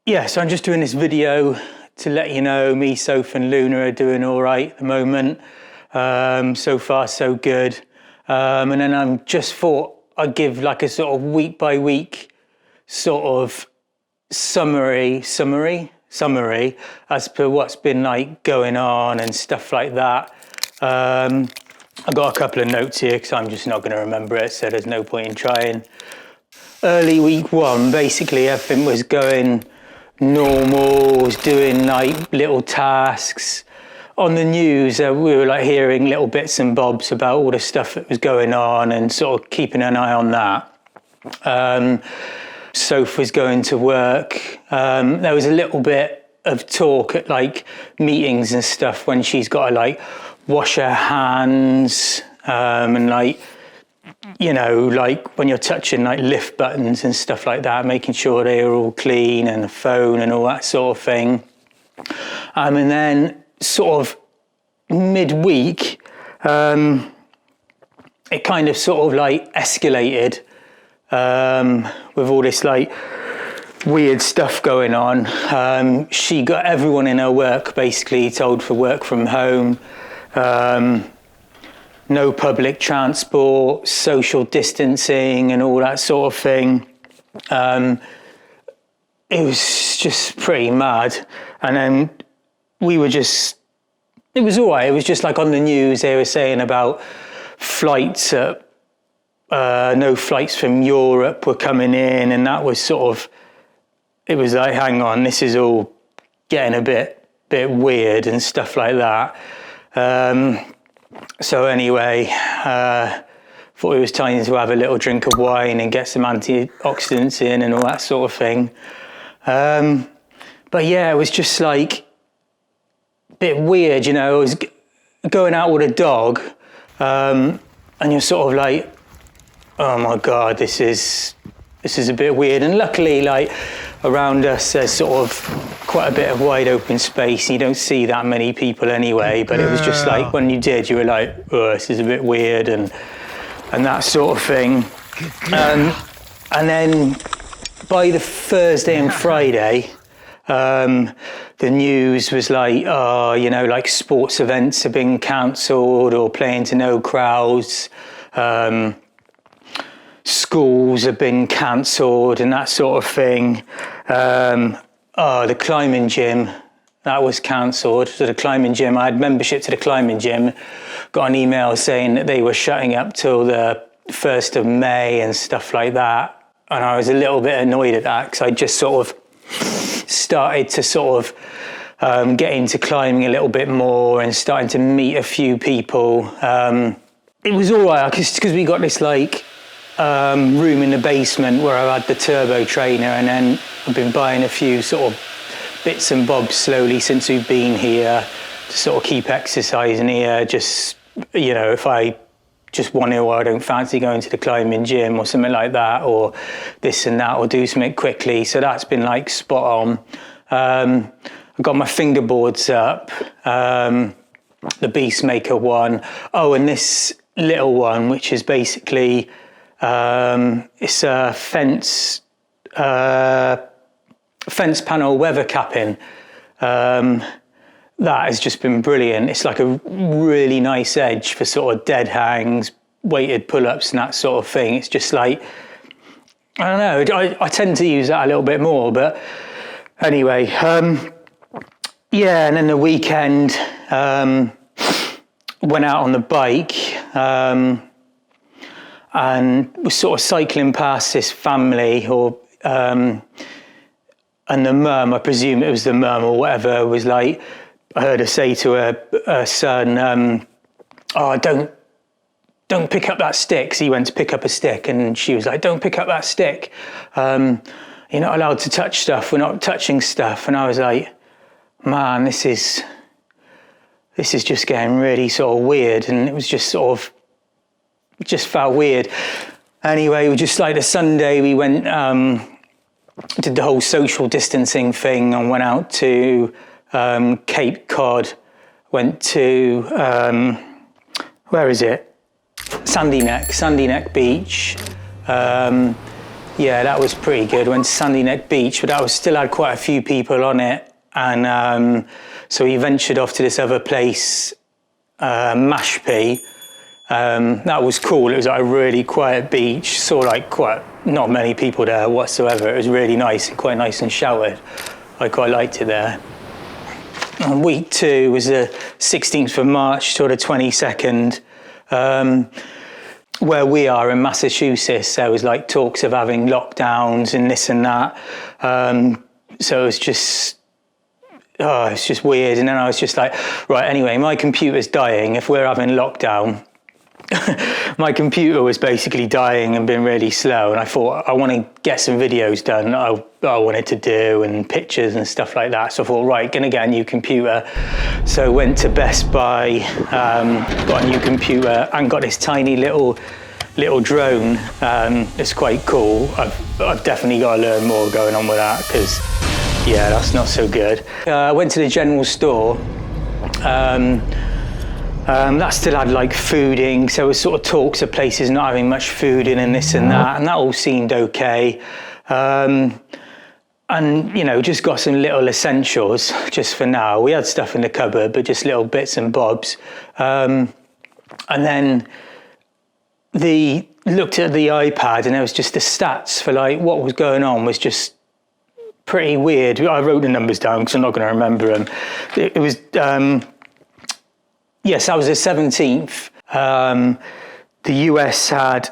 Yeah, so I'm just doing this video to let you know me, Soph and Luna are doing all right at the moment. So far, so good. And then I'm just thought I'd give like a sort of week by week sort of summary as per what's been like going on and stuff like that. I've got a couple of notes here because I'm just not going to remember it, so there's no point in trying. Early week one, basically everything was going normal, was doing like little tasks. On the news, we were like hearing little bits and bobs about all the stuff that was going on and sort of keeping an eye on that. Soph was going to work. There was a little bit of talk at like meetings and stuff when she's got to like wash her hands and like, you know, like when you're touching like lift buttons and stuff like that, making sure they are all clean and the phone and all that sort of thing. And then sort of midweek, it kind of sort of like escalated with all this like weird stuff going on. She got everyone in her work basically told for work from home. No public transport, social distancing and all that sort of thing. It was just pretty mad. And then we were just, it was all right. It was just like on the news, they were saying about flights, no flights from Europe were coming in. And that was sort of, it was like, hang on, this is all getting a bit weird and stuff like that. So anyway, thought it was time to have a little drink of wine and get some antioxidants in and all that sort of thing. But yeah, it was just like a bit weird, you know. I was going out with a dog and you're sort of like, oh my God, this is a bit weird. And luckily, like around us, there's sort of quite a bit of wide open space. You don't see that many people anyway, but it was just like when you did, you were like, oh, this is a bit weird and that sort of thing. And then by the Thursday and Friday, the news was like, oh, you know, like sports events have been cancelled or playing to no crowds. Schools have been cancelled and that sort of thing. The climbing gym, that was cancelled. So the climbing gym, I had membership to the climbing gym, got an email saying that they were shutting up till the 1st of May and stuff like that. And I was a little bit annoyed at that because I just sort of started to sort of get into climbing a little bit more and starting to meet a few people. It was all right because we got this like room in the basement where I had the turbo trainer, and then I've been buying a few sort of bits and bobs slowly since we've been here to sort of keep exercising here. Just, you know, if I just want to, or I don't fancy going to the climbing gym or something like that, or this and that, or do something quickly. So that's been like spot on. I've got my fingerboards up, the Beastmaker one. Oh, and this little one, which is basically, it's a fence panel weather capping. That has just been brilliant. It's like a really nice edge for sort of dead hangs, weighted pull-ups and that sort of thing. It's just like, I don't know, I tend to use that a little bit more, but anyway, yeah, and then the weekend, went out on the bike, and was sort of cycling past this family, and the mum, I presume it was the mum or whatever, was like, I heard her say to her son, oh, don't pick up that stick. So he went to pick up a stick and she was like, don't pick up that stick. You're not allowed to touch stuff. We're not touching stuff. And I was like, man, this is just getting really sort of weird. And it was just sort of, it just felt weird. Anyway, we just like a Sunday, we went, did the whole social distancing thing and went out to Cape Cod, went to, where is it? Sandy Neck Beach. Yeah, that was pretty good. Went to Sandy Neck Beach, but that was still had quite a few people on it. And so we ventured off to this other place, Mashpee. That was cool. It was like a really quiet beach. Saw like not many people there whatsoever. It was really nice, quite nice and sheltered. I quite liked it there. And week 2 was the 16th of March to the 22nd. Where we are in Massachusetts, there was like talks of having lockdowns and this and that. So it was just, it's just weird. And then I was just like, right, anyway, my computer's dying. If we're having lockdown, my computer was basically dying and being really slow. And I thought, I want to get some videos done that I wanted to do and pictures and stuff like that. So I thought, right, gonna get a new computer. So went to Best Buy, got a new computer and got this tiny little drone. It's quite cool. I've definitely got to learn more going on with that because, yeah, that's not so good. I went to the general store. That still had like fooding, so it was sort of talks of places not having much food in and this and that, and that all seemed okay. And, you know, just got some little essentials just for now. We had stuff in the cupboard, but just little bits and bobs. And then looked at the iPad and there was just the stats for like what was going on was just pretty weird. I wrote the numbers down because I'm not going to remember them. It was... Yes, that was the 17th. The US had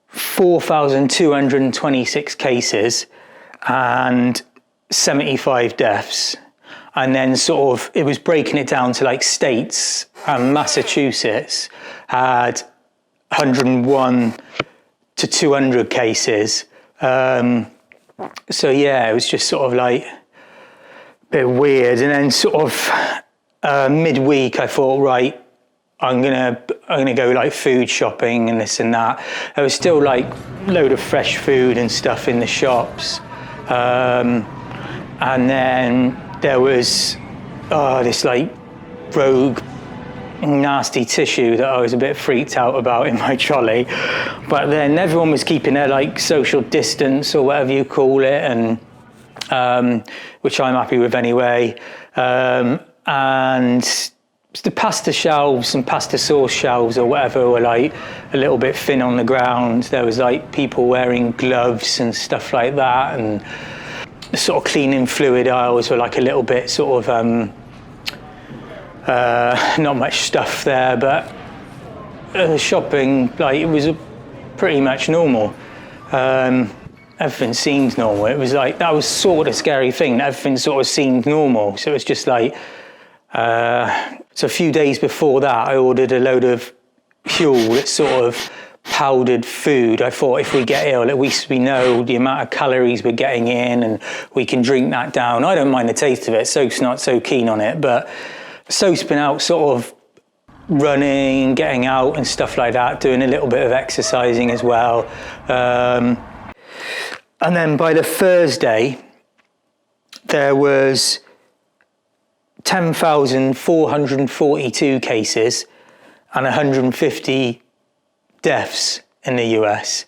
4,226 cases and 75 deaths. And then sort of, it was breaking it down to like states, and Massachusetts had 101 to 200 cases. So yeah, it was just sort of like a bit weird. And then sort of, midweek, I thought, right, I'm gonna go like food shopping and this and that. There was still like load of fresh food and stuff in the shops, and then there was this like rogue nasty tissue that I was a bit freaked out about in my trolley. But then everyone was keeping their like social distance or whatever you call it, and which I'm happy with anyway. And the pasta shelves and pasta sauce shelves or whatever were like a little bit thin on the ground. There was like people wearing gloves and stuff like that, and the sort of cleaning fluid aisles were like a little bit sort of not much stuff there, but shopping, like, it was pretty much normal. Everything seemed normal. It was like, that was sort of a scary thing. Everything sort of seemed normal. So it was just like, so a few days before that, I ordered a load of fuel that's sort of powdered food. I thought if we get ill, at least we know the amount of calories we're getting in and we can drink that down. I don't mind the taste of it. Soap's not so keen on it, but Soap's been out sort of running, getting out and stuff like that, doing a little bit of exercising as well. And then by the Thursday, there was 10,442 cases and 150 deaths in the US.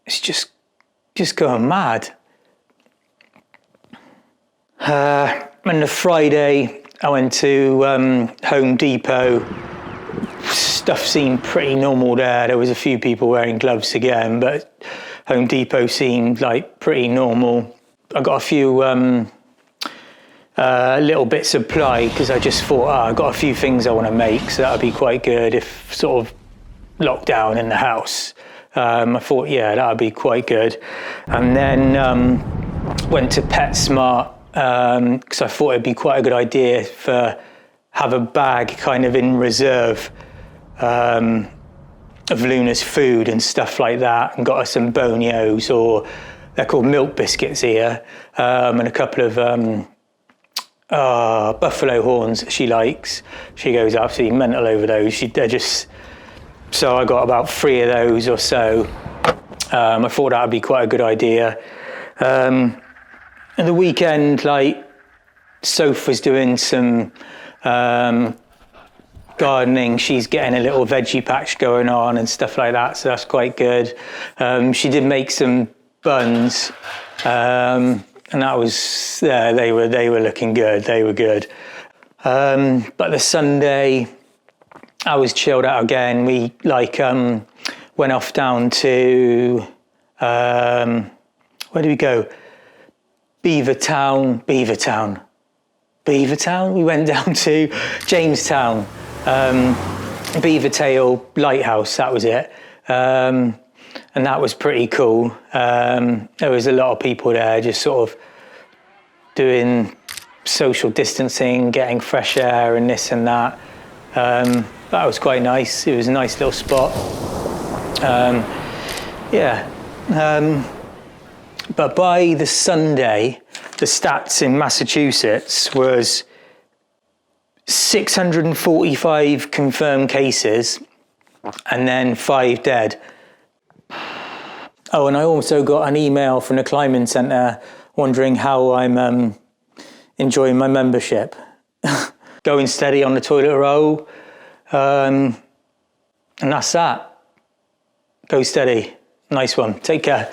It's just going mad. And the Friday, I went to Home Depot. Stuff seemed pretty normal there. There was a few people wearing gloves again, but Home Depot seemed like pretty normal. I got a few little bits of ply because I just thought, I've got a few things I want to make, so that would be quite good if sort of locked down in the house. I thought, yeah, that would be quite good. And then went to PetSmart because I thought it'd be quite a good idea to have a bag kind of in reserve of Luna's food and stuff like that, and got her some bonios, or they're called milk biscuits here, and a couple of buffalo horns that she likes. She goes absolutely mental over those. So I got about 3 of those or so. I thought that would be quite a good idea. And the weekend, like, Soph was doing some gardening. She's getting a little veggie patch going on and stuff like that, so that's quite good. She did make some buns, and that was, yeah, they were looking good. They were good. But the Sunday, I was chilled out again. We went off down to where did we go? Beavertown. We went down to Jamestown, Beavertail Lighthouse. That was it, and that was pretty cool. There was a lot of people there, just sort of doing social distancing, getting fresh air and this and that. That was quite nice. It was a nice little spot. But by the Sunday, the stats in Massachusetts was 645 confirmed cases and then 5 dead. Oh, and I also got an email from the climbing centre wondering how I'm enjoying my membership. Going steady on the toilet roll. And that's that. Go steady. Nice one. Take care.